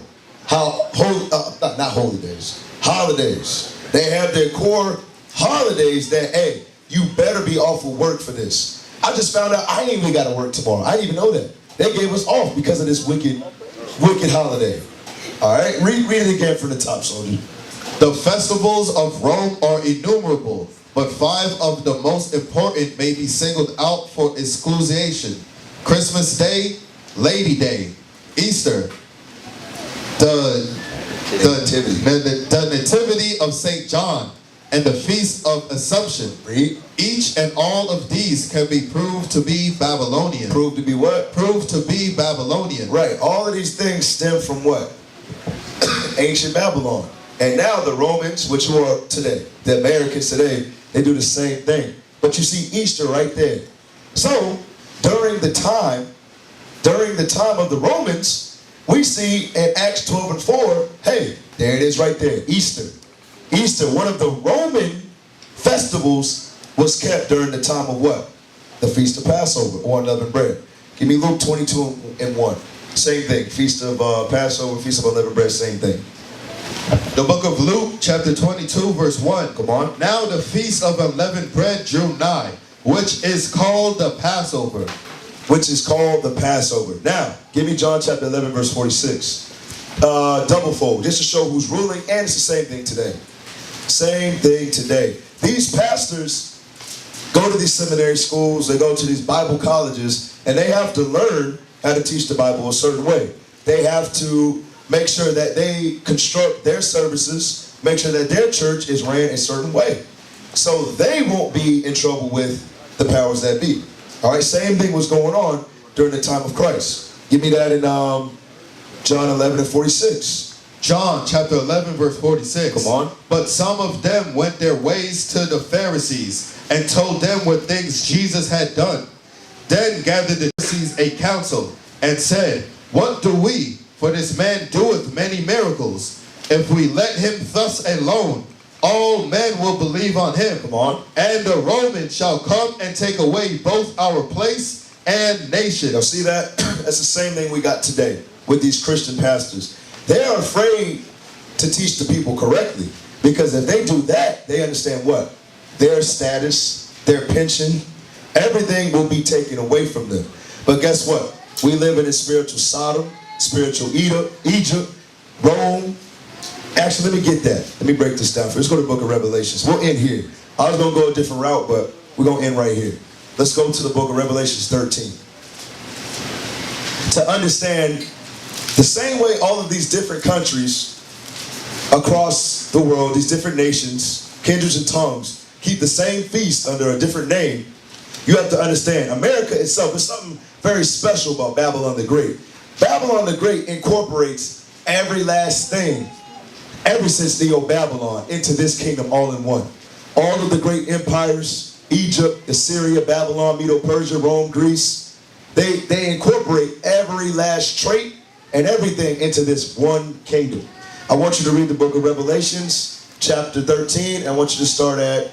holidays. They have their core holidays that, hey, you better be off of work for this. I just found out I ain't even got to work tomorrow. I didn't even know that. They gave us off because of this wicked holiday. All right, read it again from the top, soldier. The festivals of Rome are innumerable, but 5 of the most important may be singled out for exclusion: Christmas Day, Lady Day, Easter, the Nativity of St. John, and the Feast of Assumption. Each and all of these can be proved to be Babylonian. Proved to be what? Proved to be Babylonian. Right. All of these things stem from what? Ancient Babylon. And now the Romans, which are today, the Americans today, they do the same thing. But you see Easter right there. So during the time of the Romans, we see in Acts 12 and 4, hey, there it is right there, Easter. Easter, one of the Roman festivals, was kept during the time of what? The Feast of Passover, or unleavened bread. Give me Luke 22 and 1. Same thing, Feast of Passover, Feast of Unleavened Bread, same thing. The book of Luke, chapter 22, verse 1. Come on. Now the Feast of Unleavened Bread drew nigh, which is called the Passover. Which is called the Passover. Now, give me John chapter 11, verse 46. Double fold, just to show who's ruling, and it's the same thing today. Same thing today. These pastors go to these seminary schools, they go to these Bible colleges, and they have to learn how to teach the Bible a certain way. They have to make sure that they construct their services, make sure that their church is ran a certain way, so they won't be in trouble with the powers that be. All right, same thing was going on during the time of Christ. Give me that in John 11 and 46. John chapter 11, verse 46. Come on. But some of them went their ways to the Pharisees and told them what things Jesus had done. Then gathered the Pharisees a council and said, What do we? For this man doeth many miracles. If we let him thus alone, all men will believe on him. Come on. And the Romans shall come and take away both our place and nation. Now see that? That's the same thing we got today with these Christian pastors. They are afraid to teach the people correctly, because if they do that, they understand what? Their status, their pension, everything will be taken away from them. But guess what? We live in a spiritual Sodom, spiritual Egypt, Rome. Actually, let me get that. Let me break this down. Let's go to the book of Revelations. We'll end here. I was going to go a different route, but we're going to end right here. Let's go to the book of Revelations 13. To understand the same way all of these different countries across the world, these different nations, kindreds and tongues, keep the same feast under a different name, you have to understand America itself is something very special about Babylon the Great. Babylon the Great incorporates every last thing ever since the old Babylon into this kingdom all in one. All of the great empires, Egypt, Assyria, Babylon, Medo-Persia, Rome, Greece, they incorporate every last trait and everything into this one kingdom. I want you to read the book of Revelations, chapter 13. I want you to start at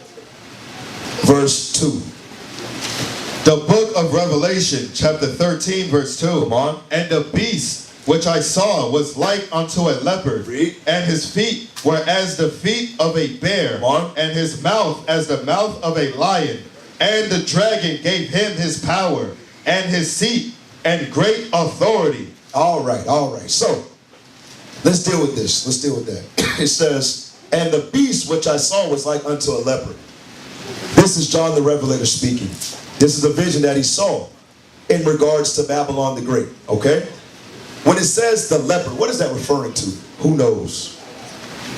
verse 2. The book of Revelation, chapter 13, verse 2. Come on. And the beast which I saw was like unto a leopard, Read. and his feet were as the feet of a bear, Come on. and his mouth as the mouth of a lion. And the dragon gave him his power, and his seat, and great authority. All right. So, let's deal with this. Let's deal with that. It says, and the beast which I saw was like unto a leopard. This is John the Revelator speaking. This is a vision that he saw in regards to Babylon the Great, okay? When it says the leopard, what is that referring to? Who knows?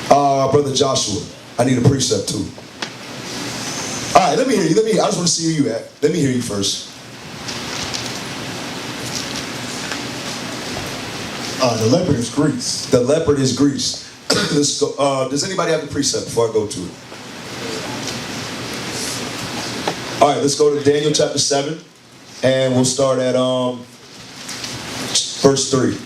Brother Joshua, I need a precept too. All right, let me hear you. I just want to see where you at. Let me hear you first. The leopard is Greece. The leopard is Greece. Let's go. Does anybody have the precept before I go to it? All right, let's go to Daniel chapter 7, and we'll start at verse 3.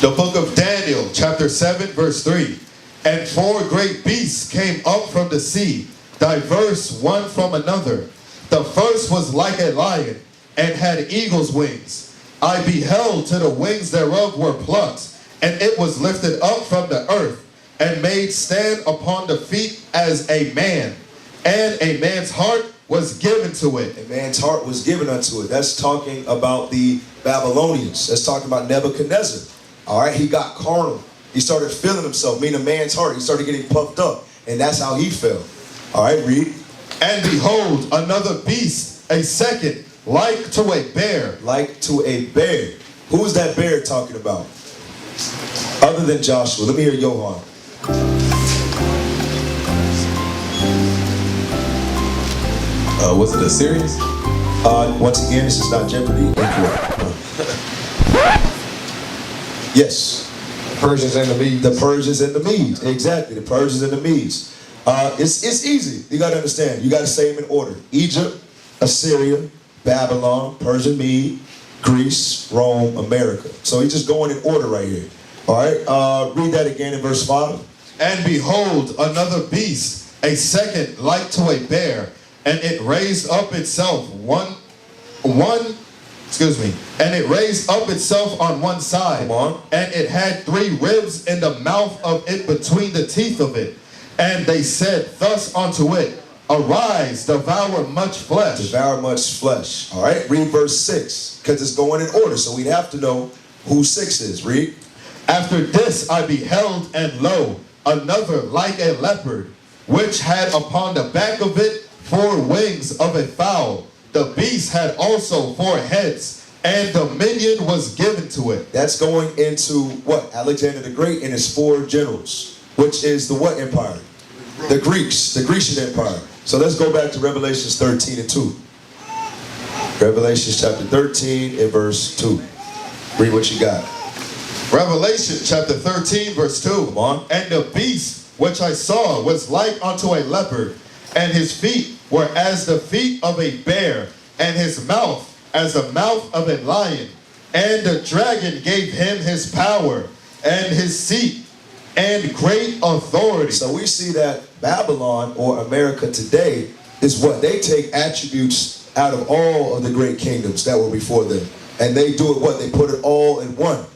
The book of Daniel, chapter 7, verse 3. And 4 great beasts came up from the sea, diverse one from another. The first was like a lion, and had eagle's wings. I beheld till the wings thereof were plucked, and it was lifted up from the earth, and made stand upon the feet as a man. And a man's heart was given to it. A man's heart was given unto it. That's talking about the Babylonians. That's talking about Nebuchadnezzar. All right, he got carnal. He started feeling himself, meaning a man's heart. He started getting puffed up, and that's how he fell. All right, read. And behold, another beast, a second, like to a bear. Like to a bear. Who is that bear talking about? Other than Joshua. Let me hear Johan. Was it Assyrians? Once again, this is not Jeopardy. Incorrect. No. Yes. Persians and the Medes. The Persians and the Medes. Exactly. The Persians and the Medes. It's easy. You got to understand. You got to say them in order. Egypt, Assyria, Babylon, Persian Mede, Greece, Rome, America. So he's just going in order right here. All right. Read that again in verse 5. And behold, another beast, a second, like to a bear, and it raised up itself and it raised up itself on one side. Come on. And it had 3 ribs in the mouth of it between the teeth of it. And they said thus unto it, Arise, devour much flesh. Devour much flesh. All right. Read verse 6 because it's going in order. So we'd have to know who 6 is. Read. After this I beheld, and lo, another like a leopard, which had upon the back of it 4 wings of a fowl. The beast had also 4 heads, and dominion was given to it. That's going into what? Alexander the Great and his 4 generals, which is the what empire? The Greeks, the Grecian Empire. So let's go back to Revelations 13 and 2. Revelation chapter 13 and verse 2. Read what you got. Revelation chapter 13 verse 2. Come on. And the beast which I saw was like unto a leopard, and his feet were as the feet of a bear, and his mouth as the mouth of a lion. And the dragon gave him his power, and his seat, and great authority. So we see that Babylon or America today is what? They take attributes out of all of the great kingdoms that were before them. And they do it what? They put it all in one.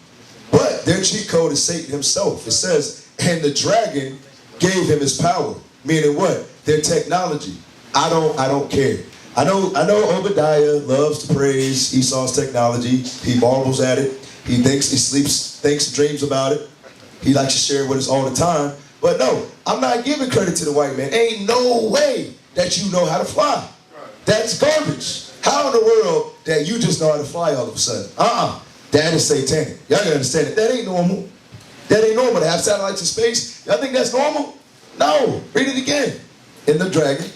But their cheat code is Satan himself. It says, and the dragon gave him his power. Meaning what? Their technology. I don't care. I know Obadiah loves to praise Esau's technology. He marvels at it. He thinks, he sleeps, thinks, dreams about it. He likes to share it with us all the time. But no, I'm not giving credit to the white man. Ain't no way that you know how to fly. That's garbage. How in the world that you just know how to fly all of a sudden? That is satanic. Y'all gotta understand it. That ain't normal. That ain't normal to have satellites in space. Y'all think that's normal? No. Read it again. In the dragon.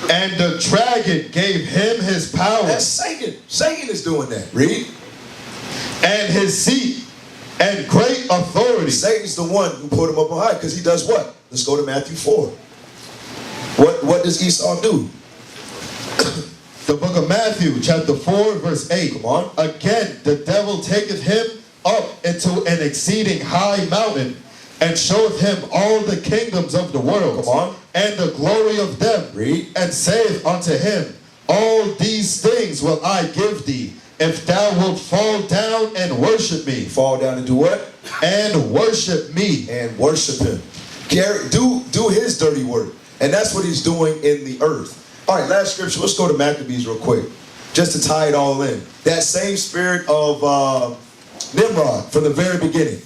And the dragon gave him his power. That's Satan. Satan is doing that. Read. And his seat, and great authority. Satan's the one who put him up on high because he does what? Let's go to Matthew 4. What does Esau do? The book of Matthew, chapter 4, verse 8. Come on. Again, the devil taketh him up into an exceeding high mountain, and showeth him all the kingdoms of the world. Come on. And the glory of them. Read. And saith unto him, All these things will I give thee, if thou wilt fall down and worship me. Fall down and do what? And worship me. And worship him. Do his dirty work. And that's what he's doing in the earth. All right, last scripture. Let's go to Maccabees real quick. Just to tie it all in. That same spirit of Nimrod from the very beginning.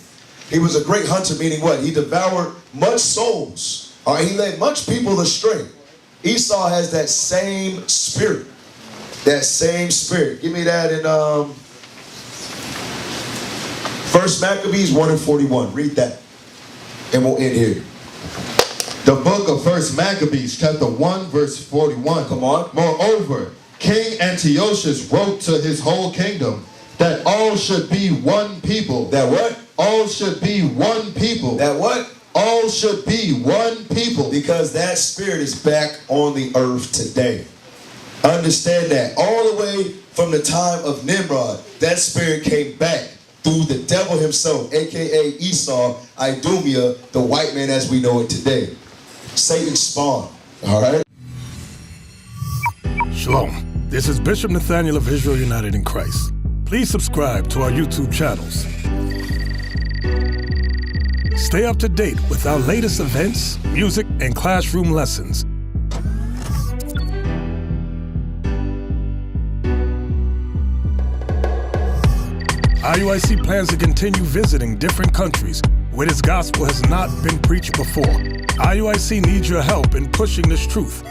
He was a great hunter, meaning what? He devoured much souls. All right, he led much people astray. Esau has that same spirit. That same spirit. Give me that in 1 Maccabees 1 and 41. Read that. And we'll end here. The book of 1 Maccabees, chapter 1, verse 41. Come on. Moreover, King Antiochus wrote to his whole kingdom that all should be one people. That what? All should be one people. That what? All should be one people. Because that spirit is back on the earth today. Understand that. All the way from the time of Nimrod, that spirit came back through the devil himself, a.k.a. Esau, Idumea, the white man as we know it today. Satan's spawn. All right? Shalom. This is Bishop Nathaniel of Israel United in Christ. Please subscribe to our YouTube channels. Stay up to date with our latest events, music, and classroom lessons. IUIC plans to continue visiting different countries where this gospel has not been preached before. IUIC needs your help in pushing this truth.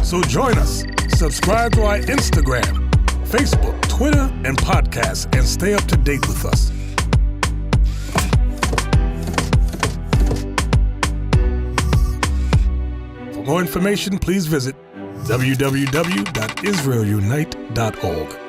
So join us. Subscribe to our Instagram, Facebook, Twitter, and podcasts, and stay up to date with us. For more information, please visit www.israelunite.org.